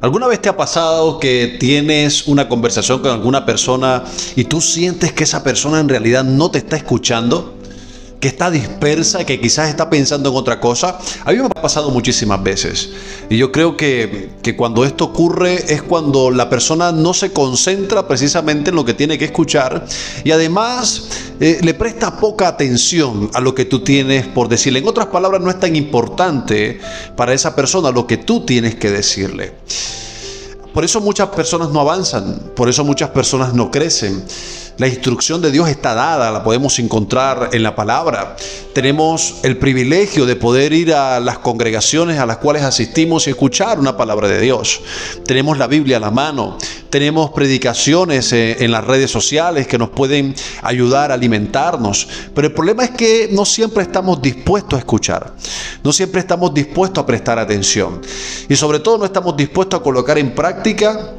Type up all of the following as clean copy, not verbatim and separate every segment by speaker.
Speaker 1: ¿Alguna vez te ha pasado que tienes una conversación con alguna persona y tú sientes que esa persona en realidad no te está escuchando? Que está dispersa, que quizás está pensando en otra cosa. A mí me ha pasado muchísimas veces. Y yo creo que cuando esto ocurre es cuando la persona no se concentra precisamente en lo que tiene que escuchar y además le presta poca atención a lo que tú tienes por decirle. En otras palabras, no es tan importante para esa persona lo que tú tienes que decirle. Por eso muchas personas no avanzan, por eso muchas personas no crecen. La instrucción de Dios está dada, la podemos encontrar en la palabra. Tenemos el privilegio de poder ir a las congregaciones a las cuales asistimos y escuchar una palabra de Dios. Tenemos la Biblia a la mano, tenemos predicaciones en las redes sociales que nos pueden ayudar a alimentarnos. Pero el problema es que no siempre estamos dispuestos a escuchar, no siempre estamos dispuestos a prestar atención y sobre todo no estamos dispuestos a colocar en práctica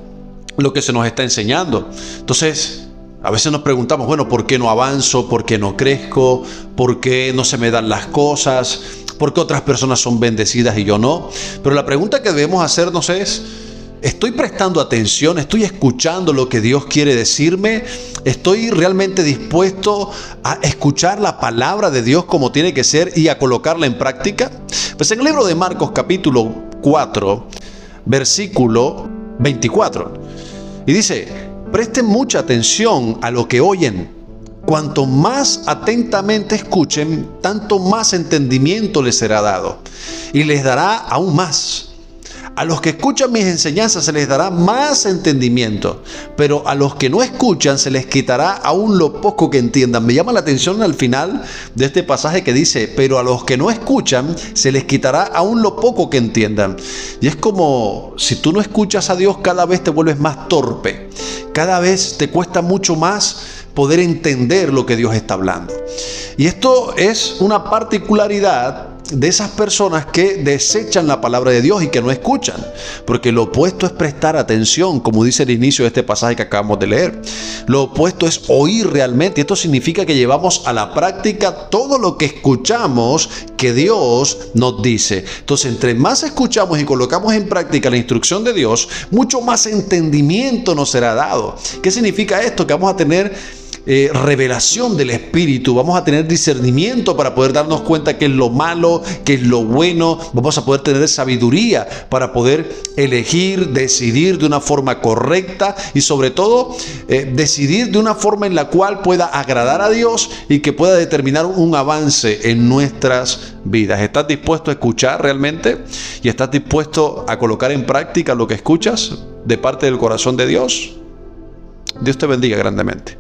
Speaker 1: lo que se nos está enseñando. Entonces, a veces nos preguntamos, bueno, ¿por qué no avanzo? ¿Por qué no crezco? ¿Por qué no se me dan las cosas? ¿Por qué otras personas son bendecidas y yo no? Pero la pregunta que debemos hacernos es, ¿estoy prestando atención? ¿Estoy escuchando lo que Dios quiere decirme? ¿Estoy realmente dispuesto a escuchar la palabra de Dios como tiene que ser y a colocarla en práctica? Pues en el libro de Marcos capítulo 4, versículo 24, y dice: presten mucha atención a lo que oyen. Cuanto más atentamente escuchen, tanto más entendimiento les será dado y les dará aún más. A los que escuchan mis enseñanzas se les dará más entendimiento, pero a los que no escuchan se les quitará aún lo poco que entiendan. Me llama la atención al final de este pasaje que dice, pero a los que no escuchan se les quitará aún lo poco que entiendan. Y es como si tú no escuchas a Dios, cada vez te vuelves más torpe, cada vez te cuesta mucho más poder entender lo que Dios está hablando. Y esto es una particularidad de esas personas que desechan la palabra de Dios y que no escuchan, porque lo opuesto es prestar atención, como dice el inicio de este pasaje que acabamos de leer. Lo opuesto es oír realmente, y esto significa que llevamos a la práctica todo lo que escuchamos que Dios nos dice. Entonces, entre más escuchamos y colocamos en práctica la instrucción de Dios, mucho más entendimiento nos será dado. ¿Qué significa esto? Que vamos a tener revelación del Espíritu, vamos a tener discernimiento para poder darnos cuenta qué es lo malo, qué es lo bueno, vamos a poder tener sabiduría para poder elegir, decidir de una forma correcta y sobre todo decidir de una forma en la cual pueda agradar a Dios y que pueda determinar un avance en nuestras vidas. ¿Estás dispuesto a escuchar realmente? ¿Y estás dispuesto a colocar en práctica lo que escuchas de parte del corazón de Dios? Dios te bendiga grandemente.